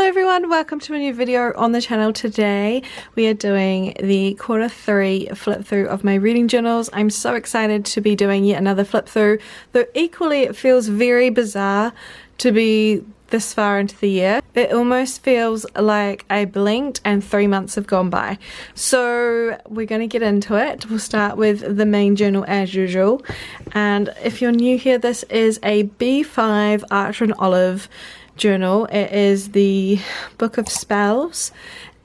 everyone, welcome to a new video on the channel. Today we are doing the quarter 3 flip through of my reading journals. I'm so excited to be doing yet another flip through, though equally it feels very bizarre to be this far into the year. It almost feels like I blinked and 3 months have gone by. So we're going to get into it. We'll start with the main journal as usual. And if you're new here, this is a B5 Archer and Olive journal. It is the book of spells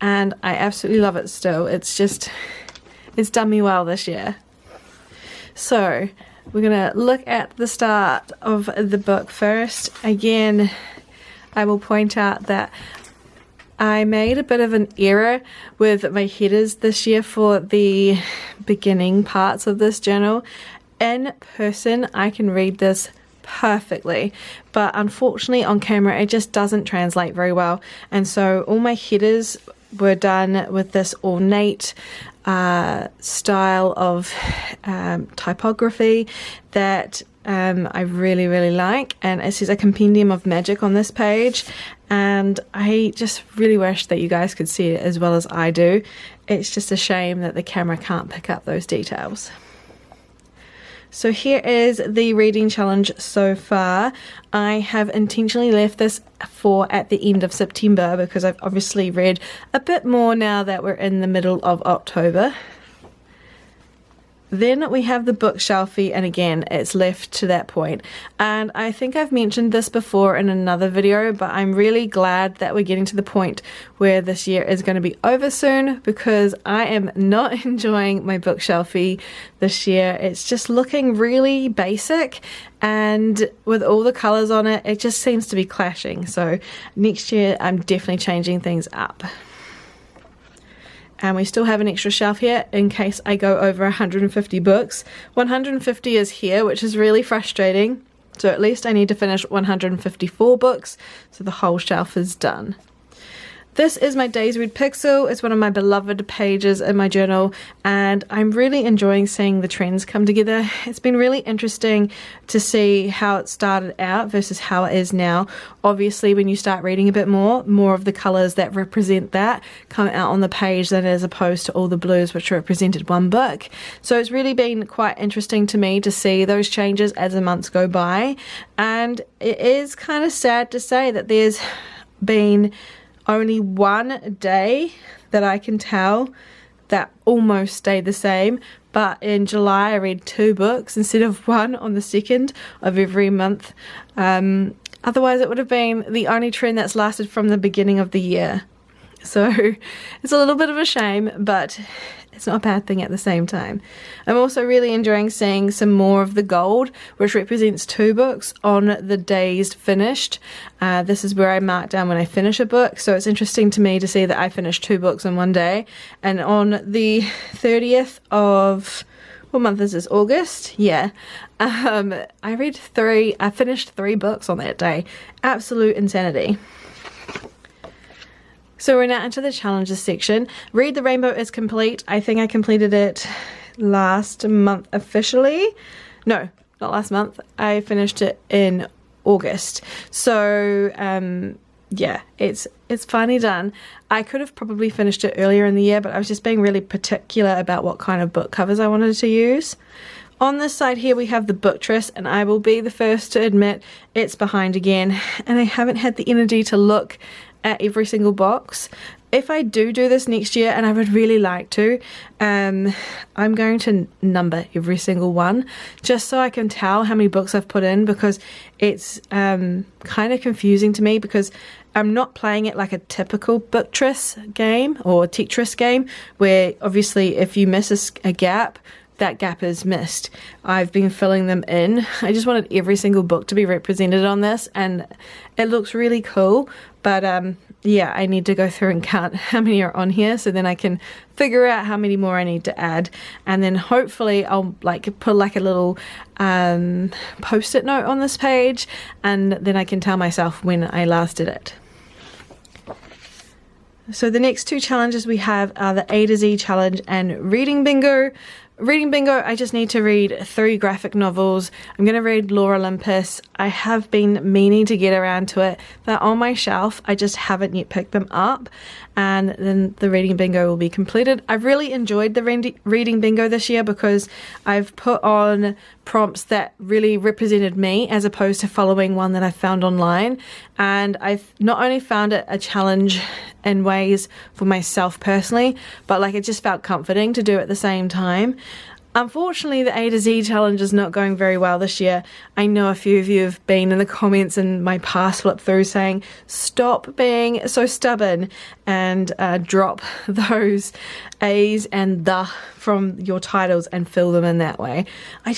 and I absolutely love it still. It's done me well this year. So we're gonna look at the start of the book first. Again, I will point out that I made a bit of an error with my headers this year for the beginning parts of this journal. In person I can read this perfectly, but unfortunately on camera it just doesn't translate very well, and so all my headers were done with this ornate style of typography that I really like, and it says a compendium of magic on this page, and I just really wish that you guys could see it as well as I do. It's just a shame that the camera can't pick up those details. So here is the reading challenge so far. I have intentionally left this for at the end of September because I've obviously read a bit more now that we're in the middle of October. Then we have the bookshelfie, and again it's left to that point. And I think I've mentioned this before in another video, but I'm really glad that we're getting to the point where this year is going to be over soon, because I am not enjoying my bookshelfie this year. It's just looking really basic, and with all the colours on it, it just seems to be clashing. So next year I'm definitely changing things up. And we still have an extra shelf here in case I go over 150 books. 150 is here, which is really frustrating. So at least I need to finish 154 books, so the whole shelf is done. This is my Days Read Pixel. It's one of my beloved pages in my journal, and I'm really enjoying seeing the trends come together. It's been really interesting to see how it started out versus how it is now. Obviously, when you start reading a bit more of the colours that represent that come out on the page than as opposed to all the blues which represented one book. So it's really been quite interesting to me to see those changes as the months go by, and it is kind of sad to say that there's been only one day that I can tell that almost stayed the same, but in July I read 2 books instead of 1 on the 2nd of every month. Otherwise it would have been the only trend that's lasted from the beginning of the year. So it's a little bit of a shame, but it's not a bad thing at the same time. I'm also really enjoying seeing some more of the gold, which represents 2 books on the days finished. This is where I mark down when I finish a book, so it's interesting to me to see that I finished 2 books in one day. And on the 30th of, what month is this, August? Yeah. I finished 3 books on that day. Absolute insanity. So we're now into the challenges section. Read the Rainbow is complete. I think I completed it last month officially. No, not last month. I finished it in August. So yeah, it's finally done. I could have probably finished it earlier in the year, but I was just being really particular about what kind of book covers I wanted to use. On this side here we have the bookshelf, and I will be the first to admit it's behind again, and I haven't had the energy to look at every single box. If I do this next year, and I would really like to, I'm going to number every single one just so I can tell how many books I've put in, because it's kind of confusing to me, because I'm not playing it like a typical Booktris game or Tetris game where obviously if you miss a gap, that gap is missed. I've been filling them in. I just wanted every single book to be represented on this, and it looks really cool, but yeah, I need to go through and count how many are on here so then I can figure out how many more I need to add, and then hopefully I'll put like a little post-it note on this page, and then I can tell myself when I last did it. So the next 2 challenges we have are the A to Z challenge and reading bingo. reading bingo, I just need to read 3 graphic novels. I'm going to read Laura Olympus. I have been meaning to get around to it. They're on my shelf. I just haven't yet picked them up. And then the reading bingo will be completed. I've really enjoyed the reading bingo this year because I've put on prompts that really represented me as opposed to following one that I found online. And I've not only found it a challenge in ways for myself personally, but like it just felt comforting to do at the same time. Unfortunately, the A to Z challenge is not going very well this year. I know a few of you have been in the comments in my past flip through saying, stop being so stubborn and drop those A's and the from your titles and fill them in that way. I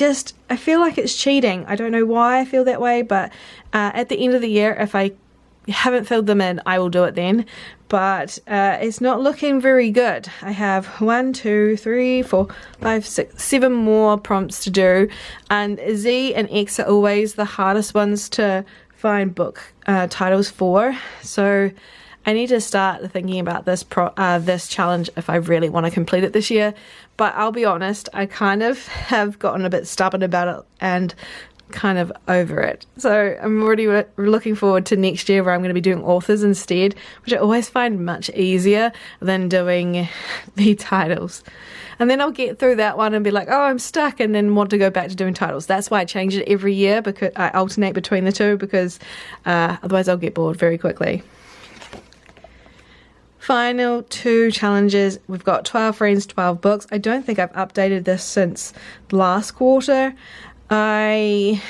feel like it's cheating. I don't know why I feel that way, but at the end of the year, if I haven't filled them in, I will do it then. But it's not looking very good. I have 1, 2, 3, 4, 5, 6, 7 more prompts to do, and Z and X are always the hardest ones to find book titles for. So I need to start thinking about this this challenge if I really want to complete it this year. But I'll be honest, I kind of have gotten a bit stubborn about it and kind of over it. So I'm already looking forward to next year where I'm going to be doing authors instead, which I always find much easier than doing the titles. And then I'll get through that one and be like, oh, I'm stuck, and then want to go back to doing titles. That's why I change it every year, because I alternate between the two, because otherwise I'll get bored very quickly. Final 2 challenges. We've got 12 friends, 12 books. I don't think I've updated this since last quarter. I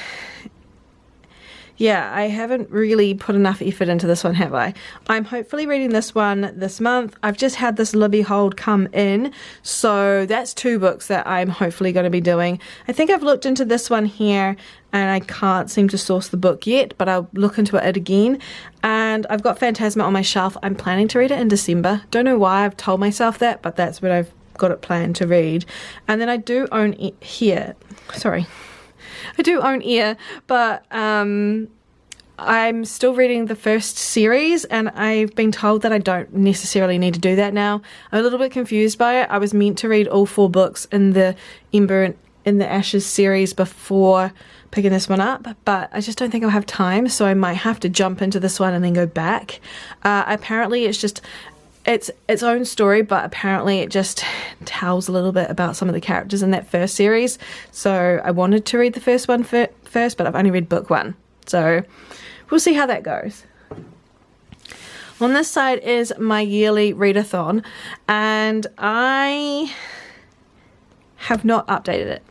haven't really put enough effort into this one, have I? I'm hopefully reading this one this month. I've just had this Libby hold come in, so that's 2 books that I'm hopefully going to be doing. I think I've looked into this one here, and I can't seem to source the book yet, but I'll look into it again. And I've got Phantasma on my shelf. I'm planning to read it in December. Don't know why I've told myself that, but that's what I've got it planned to read. And then I do own here. Sorry. I do own Ear, but I'm still reading the first series, and I've been told that I don't necessarily need to do that now. I'm a little bit confused by it. I was meant to read all 4 books in the Ember in the Ashes series before picking this one up, but I just don't think I'll have time, so I might have to jump into this one and then go back. Apparently it's just its own story, but apparently it just tells a little bit about some of the characters in that first series. So I wanted to read the first one first, but I've only read book 1. So we'll see how that goes. On this side is my yearly readathon, and I have not updated it.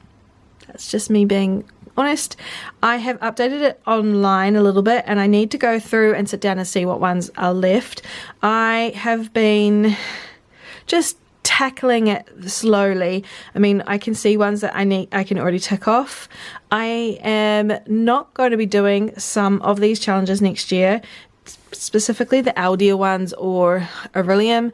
That's just me being honest. I have updated it online a little bit, and I need to go through and sit down and see what ones are left. I have been just tackling it slowly. I mean, I can see ones that I can already tick off. I am not going to be doing some of these challenges next year, specifically the Eldia ones or Aurelium.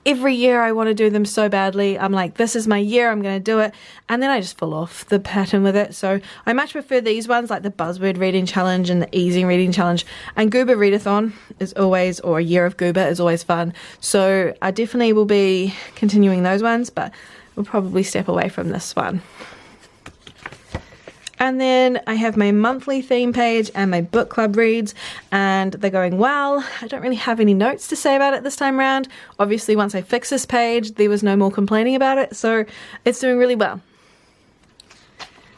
Every year I want to do them so badly. I'm like, this is my year, I'm going to do it. And then I just fall off the pattern with it. So I much prefer these ones, like the Buzzword Reading Challenge and the Easing Reading Challenge. And Gooba Readathon is always, or a year of Gooba is always fun. So I definitely will be continuing those ones, but we'll probably step away from this one. And then I have my monthly theme page and my book club reads, and they're going well. I don't really have any notes to say about it this time around. Obviously, once I fix this page, there was no more complaining about it, so it's doing really well.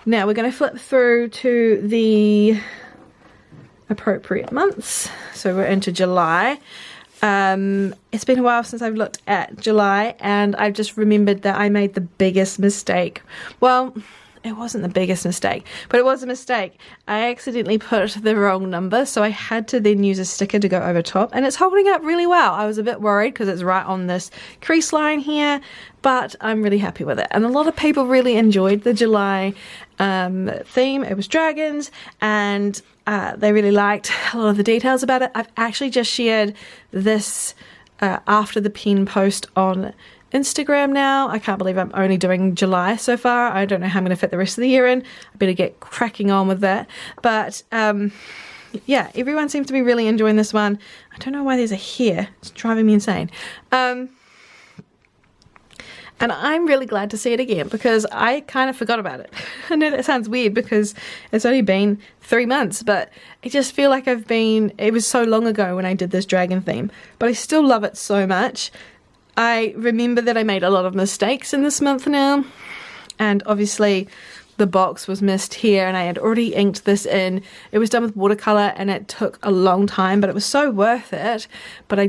Now we're going to flip through to the appropriate months. So we're into July. It's been a while since I've looked at July, and I've just remembered that I made the biggest mistake. Well, it wasn't the biggest mistake, but it was a mistake. I accidentally put the wrong number, so I had to then use a sticker to go over top, and it's holding up really well. I was a bit worried because it's right on this crease line here, but I'm really happy with it. And a lot of people really enjoyed the July theme. It was dragons, and they really liked a lot of the details about it. I've actually just shared this after the pen post on Instagram now. I can't believe I'm only doing July so far. I don't know how I'm going to fit the rest of the year in. I better get cracking on with that. But yeah, everyone seems to be really enjoying this one. I don't know why there's a hair. It's driving me insane. And I'm really glad to see it again because I kind of forgot about it. I know that sounds weird because it's only been 3 months, but I just feel like it was so long ago when I did this dragon theme, but I still love it so much. I remember that I made a lot of mistakes in this month now, and obviously the box was missed here and I had already inked this in. It was done with watercolor and it took a long time, but it was so worth it. But I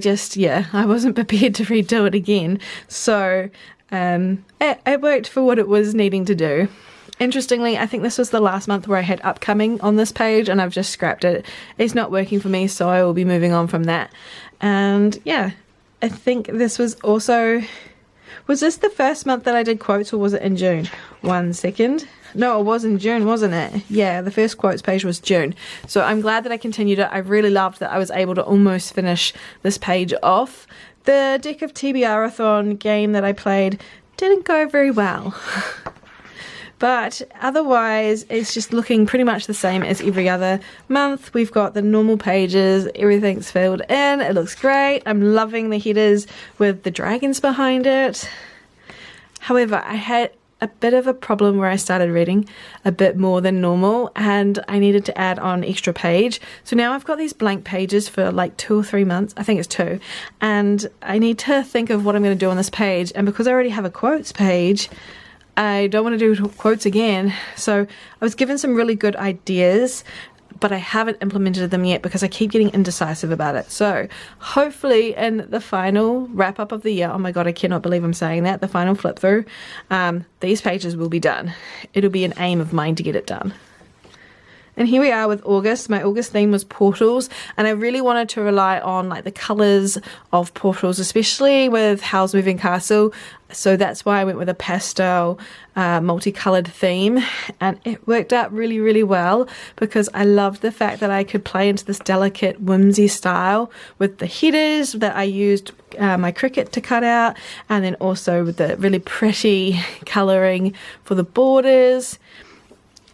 wasn't prepared to redo it again. So it worked for what it was needing to do. Interestingly, I think this was the last month where I had upcoming on this page and I've just scrapped it. It's not working for me, so I will be moving on from that. And yeah, I think this was also... Was this the first month that I did quotes or was it in June? 1 second. No, it was in June, wasn't it? Yeah, the first quotes page was June. So I'm glad that I continued it. I really loved that I was able to almost finish this page off. The deck of TBR-a-thon game that I played didn't go very well. But otherwise, it's just looking pretty much the same as every other month. We've got the normal pages, everything's filled in, it looks great. I'm loving the headers with the dragons behind it. However, I had a bit of a problem where I started reading a bit more than normal and I needed to add on extra page. So now I've got these blank pages for like 2 or 3 months, I think it's 2, and I need to think of what I'm going to do on this page. And because I already have a quotes page, I don't want to do quotes again. So I was given some really good ideas, but I haven't implemented them yet because I keep getting indecisive about it. So hopefully in the final wrap up of the year, oh my god, I cannot believe I'm saying that, the final flip through, these pages will be done. It'll be an aim of mine to get it done. And here we are with August. My August theme was portals, and I really wanted to rely on like the colours of portals, especially with Howl's Moving Castle. So that's why I went with a pastel multicoloured theme, and it worked out really, really well because I loved the fact that I could play into this delicate whimsy style with the headers that I used my Cricut to cut out, and then also with the really pretty colouring for the borders.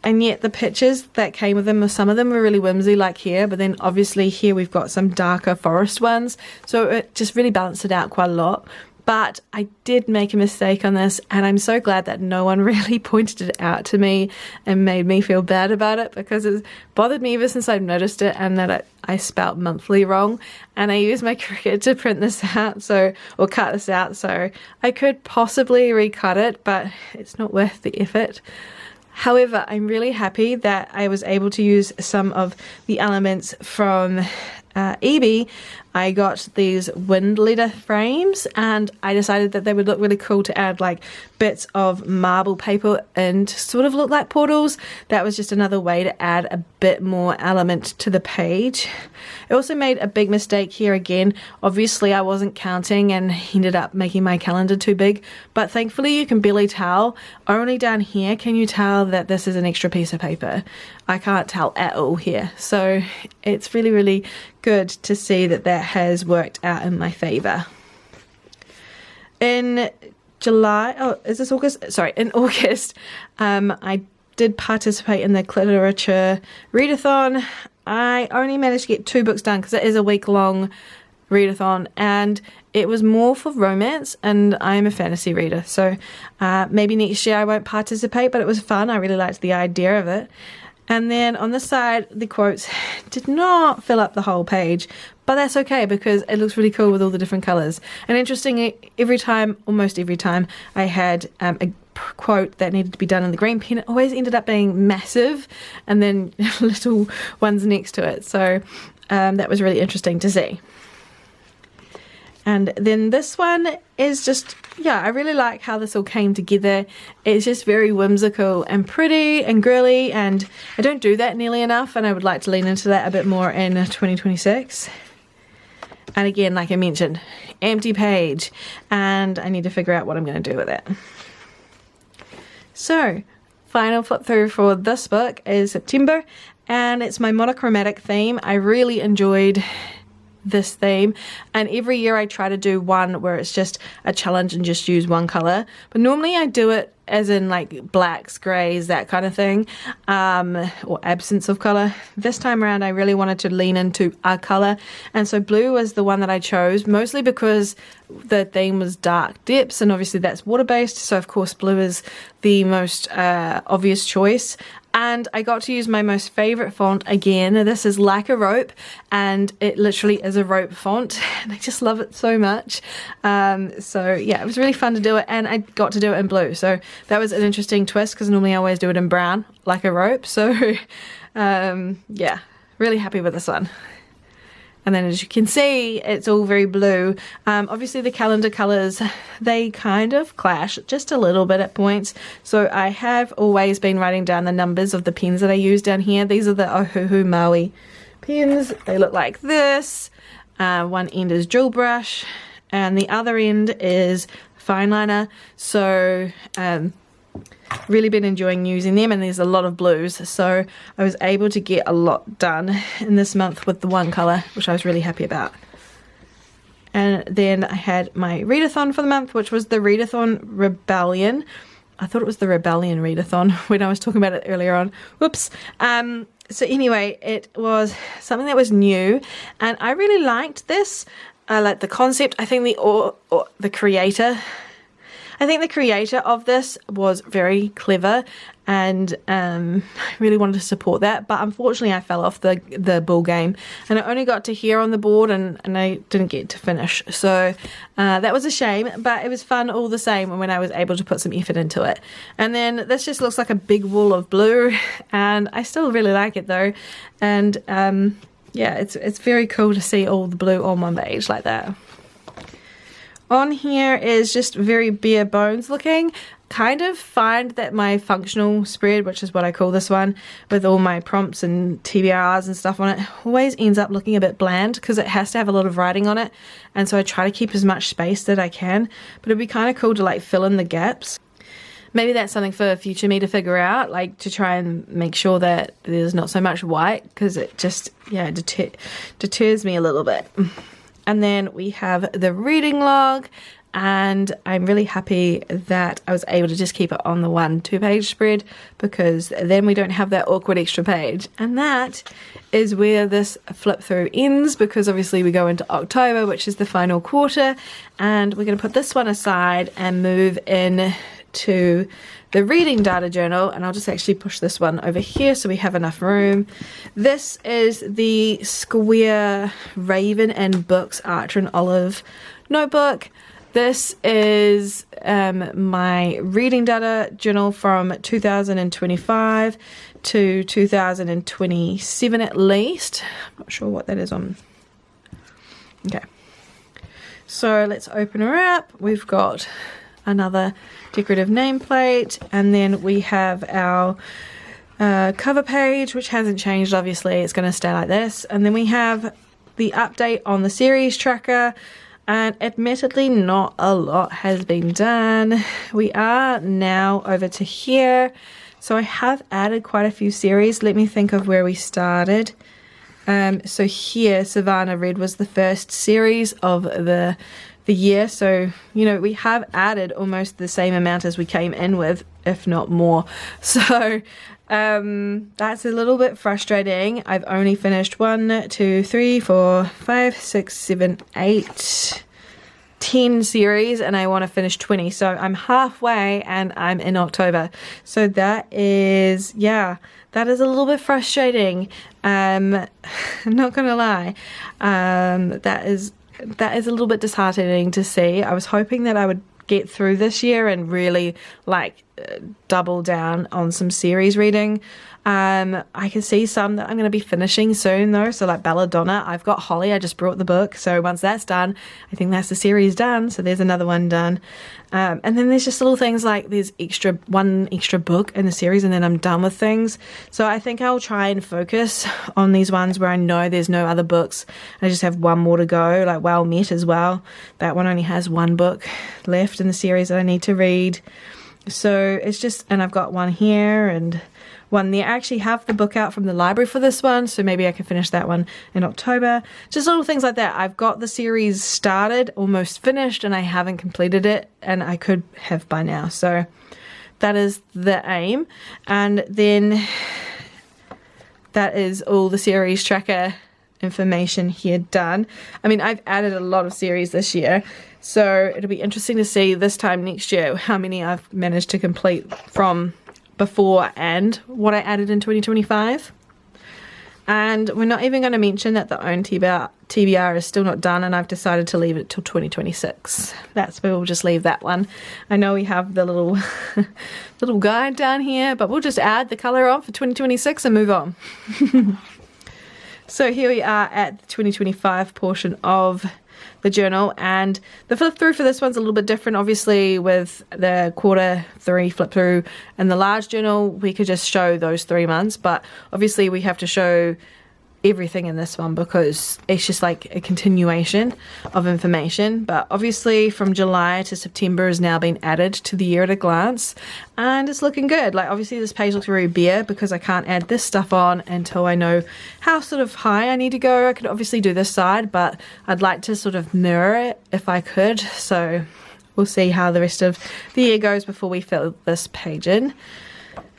And yet the pictures that came with them, some of them were really whimsy like here, but then obviously here we've got some darker forest ones. So it just really balanced it out quite a lot. But I did make a mistake on this, and I'm so glad that no one really pointed it out to me and made me feel bad about it, because it's bothered me ever since I've noticed it, and that I spelt monthly wrong. And I used my Cricut to print this out, or cut this out, so I could possibly recut it, but it's not worth the effort. However, I'm really happy that I was able to use some of the elements from eBay. I got these wind letter frames, and I decided that they would look really cool to add like bits of marble paper in to sort of look like portals. That was just another way to add a bit more element to the page. I also made a big mistake here again. Obviously I wasn't counting and ended up making my calendar too big, but thankfully you can barely tell. Only down here can you tell that this is an extra piece of paper. I can't tell at all here, so it's really, really good to see that that has worked out in my favor. In July, in August, I did participate in the 𝓚𝓬𝓷𝓴 readathon. I only managed to get 2 books done because it is a week-long readathon, and it was more for romance, and I'm a fantasy reader, so maybe next year I won't participate, but it was fun. I really liked the idea of it. And then on the side, the quotes did not fill up the whole page, but that's okay because it looks really cool with all the different colours. And interestingly, almost every time I had a quote that needed to be done in the green pen, it always ended up being massive and then little ones next to it. So that was really interesting to see. And then this one is just, yeah, I really like how this all came together. It's just very whimsical and pretty and girly, and I don't do that nearly enough, and I would like to lean into that a bit more in 2026. And again, like I mentioned, empty page, and I need to figure out what I'm going to do with it. So, final flip through for this book is September, and it's my monochromatic theme. I really enjoyed this theme, and every year I try to do one where it's just a challenge and just use one color, but normally I do it as in like blacks, grays, that kind of thing, or absence of color. This time around I really wanted to lean into a color, and so blue was the one that I chose, mostly because the theme was dark depths, and obviously that's water-based, so of course blue is the most obvious choice. And I got to use my most favorite font again. This is Like a Rope, and it literally is a rope font, and I just love it so much. So yeah, it was really fun to do it, and I got to do it in blue, so that was an interesting twist, because normally I always do it in brown, like a rope. So yeah, really happy with this one. And then as you can see, it's all very blue. Obviously the calendar colors, they kind of clash just a little bit at points. So I have always been writing down the numbers of the pens that I use down here. These are the 𝓏𝓏 Maui pens. They look like this. One end is jewel brush, and the other end is fine liner. So really been enjoying using them, and there's a lot of blues, so I was able to get a lot done in this month with the one color, which I was really happy about. And then I had my readathon for the month, which was the Readathon Rebellion. I thought it was the Rebellion Readathon when I was talking about it earlier on. Whoops. So anyway, it was something that was new, and I really liked this. I liked the concept. I think the creator of this was very clever, and I really wanted to support that, but unfortunately I fell off the ball game, and I only got to here on the board, and I didn't get to finish, so that was a shame, but it was fun all the same when I was able to put some effort into it. And then this just looks like a big wall of blue, and I still really like it though, and yeah, it's very cool to see all the blue on one page like that. On here is just very bare bones looking. Kind of find that my functional spread, which is what I call this one, with all my prompts and TBRs and stuff on it, always ends up looking a bit bland because it has to have a lot of writing on it, and so I try to keep as much space that I can, but it'd be kind of cool to like fill in the gaps. Maybe that's something for future me to figure out, like to try and make sure that there's not so much white, because it just, yeah, deters me a little bit. And then we have the reading log, and I'm really happy that I was able to just keep it on the 1 2-page spread, because then we don't have that awkward extra page. And that is where this flip through ends, because obviously we go into October, which is the final quarter, and we're going to put this one aside and move in to the reading data journal. And I'll just actually push this one over here so we have enough room. This is the Square Raven and Books Archer and Olive notebook. This is my reading data journal from 2025 to 2027 at least. I'm not sure what that is on. Okay, so let's open her up. We've got another decorative nameplate, and then we have our cover page, which hasn't changed, obviously it's going to stay like this, and then we have the update on the series tracker, and admittedly not a lot has been done. We are now over to here, so I have added quite a few series. Let me think of where we started. So here Savannah Red was the first series of the year, so you know we have added almost the same amount as we came in with, if not more, so that's a little bit frustrating. I've only finished 1 2 3 4 5 6 7 8 10 series, and I want to finish 20, so I'm halfway and I'm in October, so that is, yeah, that is a little bit frustrating. I'm not gonna lie, that is a little bit disheartening to see. I was hoping that I would get through this year and really like double down on some series reading. I can see some that I'm going to be finishing soon though, so like Belladonna. I've got Holly, I just brought the book, so once that's done, I think that's the series done, so there's another one done. And then there's just little things like there's one extra book in the series, and then I'm done with things. So I think I'll try and focus on these ones where I know there's no other books. I just have one more to go, like Well Met as well. That one only has one book left in the series that I need to read. So it's just, and I've got one here and one there. I actually have the book out from the library for this one, so maybe I can finish that one in October. Just little things like that. I've got the series started, almost finished, and I haven't completed it, and I could have by now. So that is the aim. And then that is all the series tracker information here done. I mean, I've added a lot of series this year, so it'll be interesting to see this time next year how many I've managed to complete from before and what I added in 2025. And we're not even going to mention that the own TBR is still not done, and I've decided to leave it till 2026. That's where we'll just leave that one. I know we have the little little guide down here, but we'll just add the color on for 2026 and move on. So here we are at the 2025 portion of the journal, and the flip through for this one's a little bit different. Obviously with the Q3 flip through and the large journal, we could just show those 3 months, but obviously we have to show everything in this one because it's just like a continuation of information. But obviously from July to September has now been added to the year at a glance, and it's looking good. Like obviously this page looks very bare because I can't add this stuff on until I know how sort of high I need to go. I could obviously do this side, but I'd like to sort of mirror it if I could. So we'll see how the rest of the year goes before we fill this page in.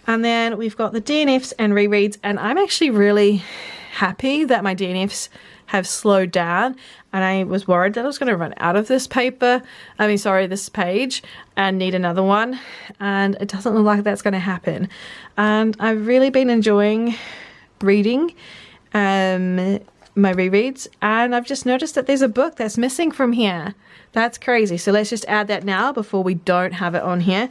And then we've got the DNFs and rereads, and I'm actually really happy that my DNFs have slowed down, and I was worried that I was going to run out of this this page and need another one, and it doesn't look like that's going to happen. And I've really been enjoying reading my rereads, and I've just noticed that there's a book that's missing from here. That's crazy. So let's just add that now before we don't have it on here.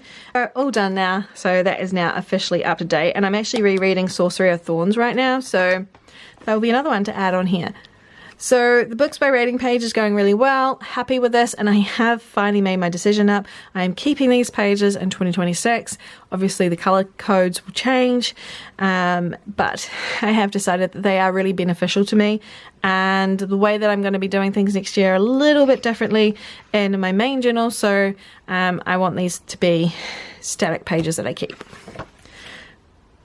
All done now, so that is now officially up to date, and I'm actually rereading Sorcery of Thorns right now, so that'll be another one to add on here. So the books by rating page is going really well. Happy with this, and I have finally made my decision up. I am keeping these pages in 2026. Obviously the color codes will change, but I have decided that they are really beneficial to me, and the way that I'm going to be doing things next year a little bit differently in my main journal. So I want these to be static pages that I keep.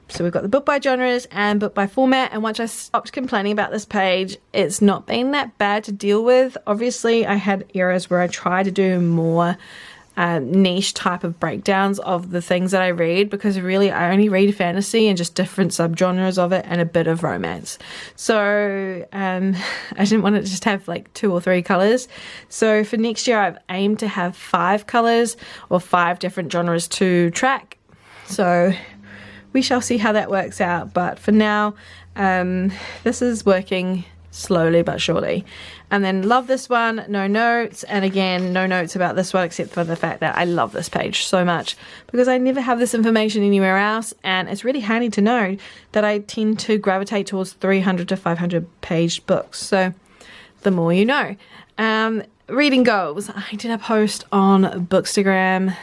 So we've got the book by genres and book by format, and once I stopped complaining about this page, it's not been that bad to deal with. Obviously I had eras where I tried to do more niche type of breakdowns of the things that I read, because really I only read fantasy and just different subgenres of it and a bit of romance. So I didn't want to just have like 2 or 3 colors. So for next year I've aimed to have 5 colors or 5 different genres to track. So we shall see how that works out, but for now this is working slowly but surely. And then love this one, no notes, and again no notes about this one except for the fact that I love this page so much because I never have this information anywhere else, and it's really handy to know that I tend to gravitate towards 300 to 500 page books, so the more you know. Reading goals, I did a post on Bookstagram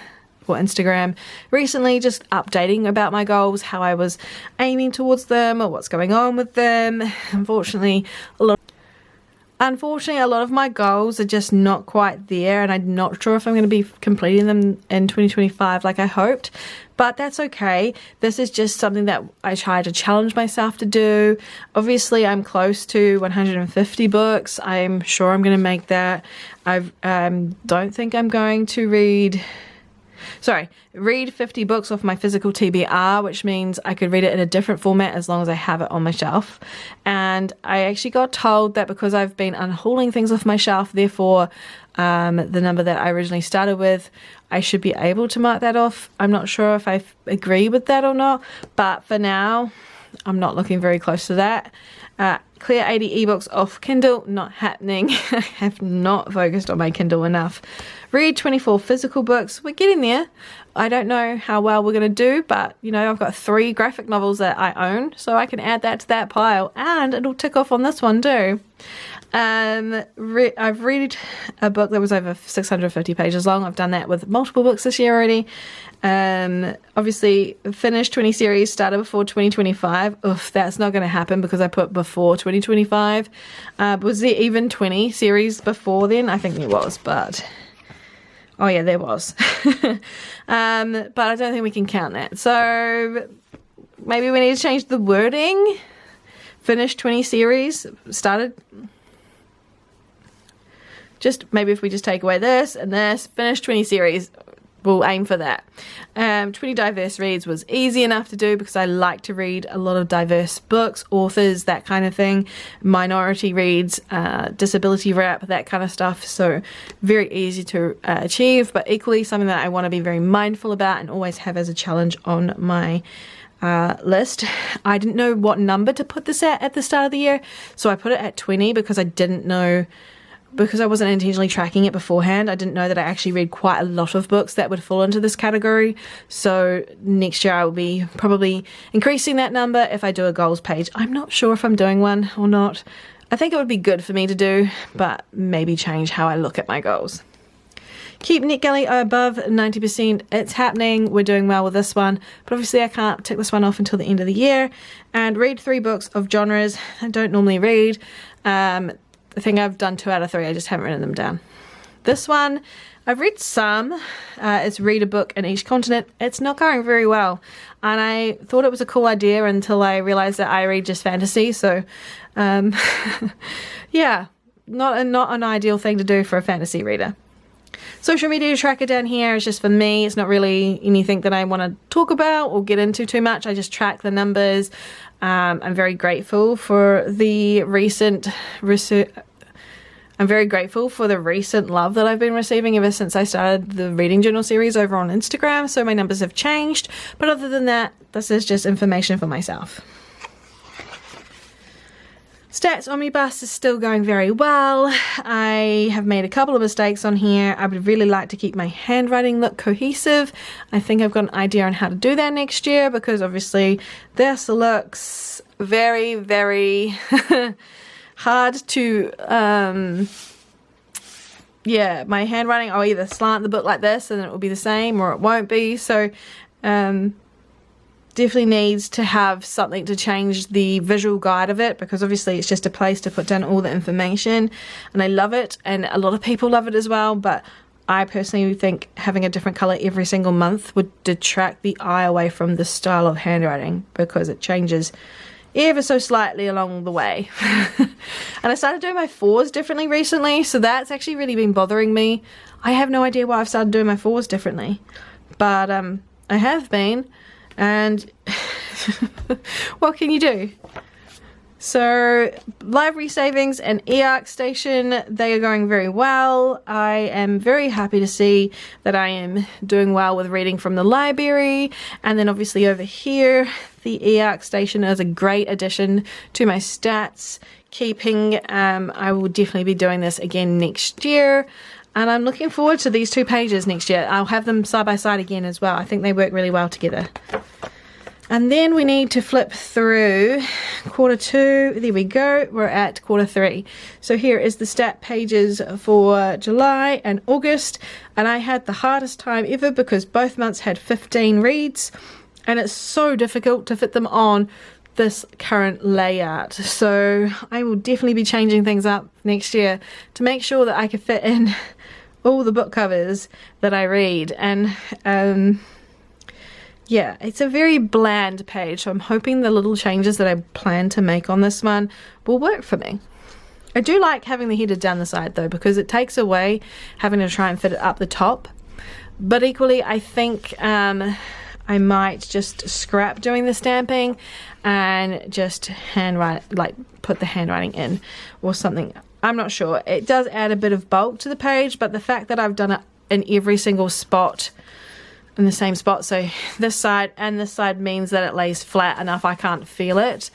or Instagram recently, just updating about my goals, how I was aiming towards them or what's going on with them. Unfortunately a lot of my goals are just not quite there, and I'm not sure if I'm going to be completing them in 2025 like I hoped, but that's okay. This is just something that I try to challenge myself to do. Obviously I'm close to 150 books. I'm sure I'm going to make that. I don't think I'm going to read 50 books off my physical TBR, which means I could read it in a different format as long as I have it on my shelf. And I actually got told that because I've been unhauling things off my shelf, therefore the number that I originally started with, I should be able to mark that off. I'm not sure if I agree with that or not, but for now I'm not looking very close to that. Clear 80 ebooks off Kindle, not happening. I have not focused on my Kindle enough. Read 24 physical books. We're getting there. I don't know how well we're going to do, but you know, I've got 3 graphic novels that I own, so I can add that to that pile, and it'll tick off on this one too. I've read a book that was over 650 pages long. I've done that with multiple books this year already. Obviously finished 20 series, started before 2025. Oof, that's not going to happen because I put before 2025. Was there even 20 series before then? I think there was, but oh yeah, there was. But I don't think we can count that. So maybe we need to change the wording. Finished 20 series, started. Just maybe if we just take away this and this, finished 20 series, we'll aim for that. 20 diverse reads was easy enough to do because I like to read a lot of diverse books, authors, that kind of thing, minority reads, disability rap, that kind of stuff. So very easy to achieve, but equally something that I want to be very mindful about and always have as a challenge on my list. I didn't know what number to put this at the start of the year, so I put it at 20 because I didn't know, because I wasn't intentionally tracking it beforehand. I didn't know that I actually read quite a lot of books that would fall into this category. So next year I will be probably increasing that number if I do a goals page. I'm not sure if I'm doing one or not. I think it would be good for me to do, but maybe change how I look at my goals. Keep NetGalley above 90%. It's happening. We're doing well with this one, but obviously I can't tick this one off until the end of the year. And read 3 books of genres I don't normally read. I think I've done 2 out of 3. I just haven't written them down. This one, I've read some. It's read a book in each continent. It's not going very well. And I thought it was a cool idea until I realized that I read just fantasy. So, yeah, not an ideal thing to do for a fantasy reader. Social media tracker down here is just for me. It's not really anything that I want to talk about or get into too much. I just track the numbers. I'm very grateful for the recent research. I'm very grateful for the recent love that I've been receiving ever since I started the reading journal series over on Instagram. So my numbers have changed. But other than that, this is just information for myself. Stats Omnibus is still going very well. I have made a couple of mistakes on here. I would really like to keep my handwriting look cohesive. I think I've got an idea on how to do that next year, because obviously this looks very, very hard to, yeah, my handwriting, I'll either slant the book like this and it will be the same, or it won't be. So definitely needs to have something to change the visual guide of it, because obviously it's just a place to put down all the information, and I love it, and a lot of people love it as well. But I personally think having a different color every single month would detract the eye away from the style of handwriting, because it changes ever so slightly along the way. And I started doing my 4s differently recently, so that's actually really been bothering me. I have no idea why I've started doing my 4s differently, but I have been. And what can you do? So library savings and eArcStation, they are going very well. I am very happy to see that I am doing well with reading from the library. And then obviously over here, the eArcStation is a great addition to my stats keeping. I will definitely be doing this again next year. And I'm looking forward to these 2 pages next year. I'll have them side by side again as well. I think they work really well together. And then we need to flip through Q2. There we go. We're at Q3. So here is the stat pages for July and August. And I had the hardest time ever because both months had 15 reads. And it's so difficult to fit them on this current layout. So I will definitely be changing things up next year to make sure that I can fit in all the book covers that I read. And yeah, it's a very bland page, so I'm hoping the little changes that I plan to make on this one will work for me. I do like having the header down the side though, because it takes away having to try and fit it up the top. But equally, I think I might just scrap doing the stamping and just handwrite, like put the handwriting in or something. I'm not sure. It does add a bit of bulk to the page, but the fact that I've done it in every single spot, in the same spot, so this side and this side, means that it lays flat enough I can't feel it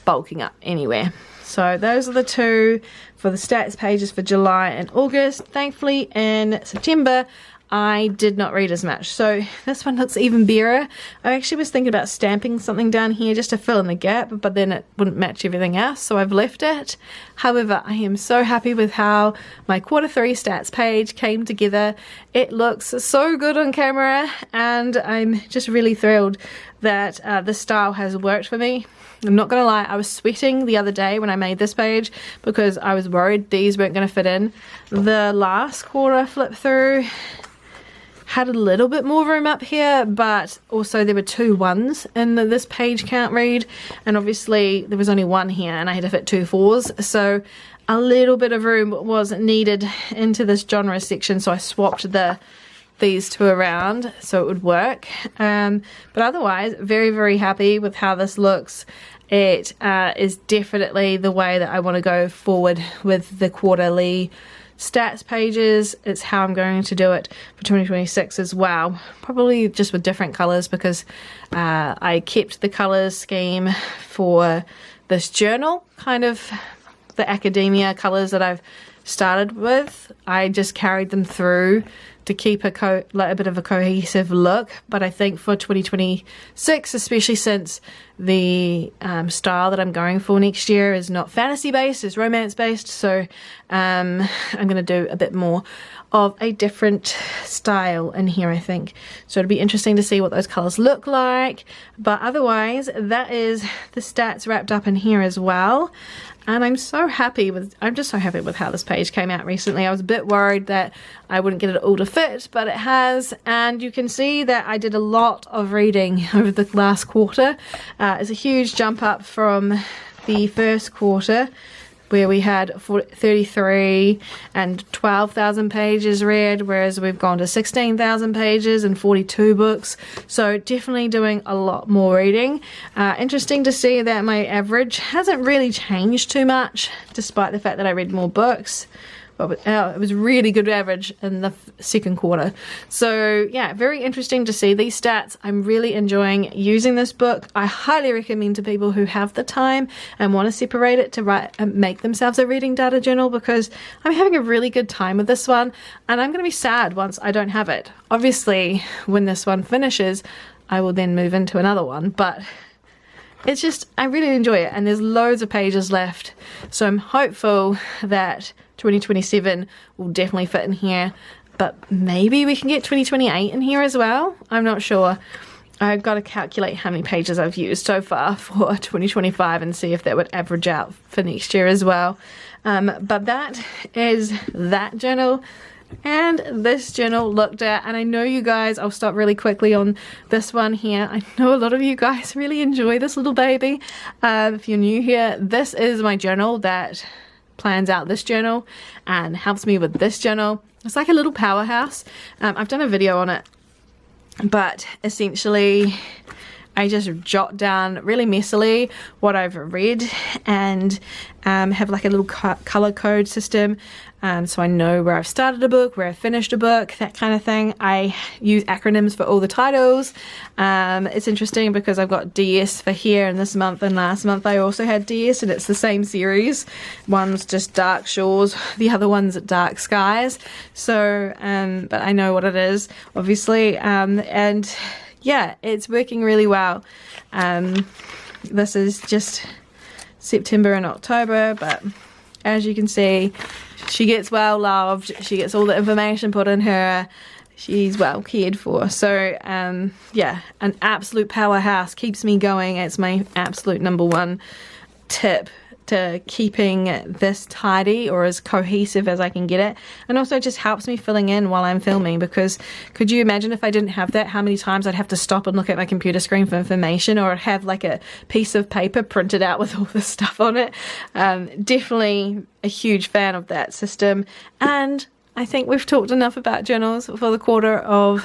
bulking up anywhere. So those are the 2 for the stats pages for July and August. Thankfully in September I did not read as much, so this one looks even better. I actually was thinking about stamping something down here just to fill in the gap, but then it wouldn't match everything else, so I've left it. However, I am so happy with how my Q3 stats page came together. It looks so good on camera, and I'm just really thrilled that this style has worked for me. I'm not gonna lie, I was sweating the other day when I made this page because I was worried these weren't gonna fit in. The last quarter flip through had a little bit more room up here, but also there were 2 1s in this page count read, and obviously there was only 1 here and I had to fit 2 4s, so a little bit of room was needed into this genre section, so I swapped the these two around so it would work. But otherwise, very, very happy with how this looks. It is definitely the way that I want to go forward with the quarterly stats pages. It's how I'm going to do it for 2026 as well. Probably just with different colors, because I kept the colors scheme for this journal, kind of the academia colors that I've started with. I just carried them through to keep a bit of a cohesive look. But I think for 2026, especially since the style that I'm going for next year is not fantasy based, it's romance based, so I'm going to do a bit more of a different style in here, I think. So it'll be interesting to see what those colors look like. But otherwise, that is the stats wrapped up in here as well. And I'm just so happy with how this page came out recently. I was a bit worried that I wouldn't get it all to fit, but it has. And you can see that I did a lot of reading over the last quarter. It's a huge jump up from the first quarter, where we had 33 and 12,000 pages read, whereas we've gone to 16,000 pages and 42 books. So definitely doing a lot more reading. Interesting to see that my average hasn't really changed too much, despite the fact that I read more books. But it was really good average in the second quarter. So yeah, very interesting to see these stats. I'm really enjoying using this book. I highly recommend to people who have the time and want to separate it to write and make themselves a reading data journal, because I'm having a really good time with this one, and I'm going to be sad once I don't have it. Obviously, when this one finishes, I will then move into another one, but it's just, I really enjoy it, and there's loads of pages left. So I'm hopeful that 2027 will definitely fit in here, but maybe we can get 2028 in here as well. I'm not sure. I've got to calculate how many pages I've used so far for 2025 and see if that would average out for next year as well. But that is that journal and this journal looked at. And I know you guys, I'll stop really quickly on this one here. I know a lot of you guys really enjoy this little baby. If you're new here, this is my journal that plans out this journal and helps me with this journal. It's like a little powerhouse. I've done a video on it, but essentially I just jot down really messily what I've read and have like a little color code system, so I know where I've started a book, where I've finished a book, that kind of thing. I use acronyms for all the titles. It's interesting because I've got DS for here in this month, and last month I also had DS, and it's the same series. One's just Dark Shores, the other one's Dark Skies. So but I know what it is, obviously, and yeah, it's working really well. This is just September and October, but as you can see, she gets well loved. She gets all the information put in her. She's well cared for. So yeah, an absolute powerhouse, keeps me going. It's my absolute #1 tip to keeping this tidy, or as cohesive as I can get it, and also just helps me filling in while I'm filming, because could you imagine if I didn't have that, how many times I'd have to stop and look at my computer screen for information, or have like a piece of paper printed out with all this stuff on it. Definitely a huge fan of that system, and I think we've talked enough about journals for the quarter of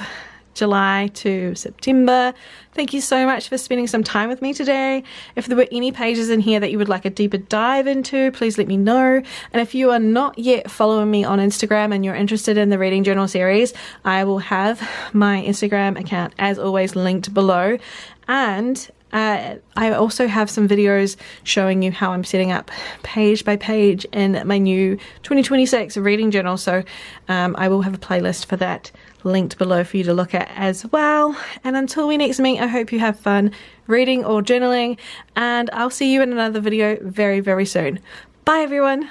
July to September. Thank you so much for spending some time with me today. If there were any pages in here that you would like a deeper dive into, please let me know. And if you are not yet following me on Instagram and you're interested in the reading journal series, I will have my Instagram account as always linked below. And I also have some videos showing you how I'm setting up page by page in my new 2026 reading journal. So I will have a playlist for that linked below for you to look at as well. And until we next meet, I hope you have fun reading or journaling, and I'll see you in another video very, very soon. Bye everyone.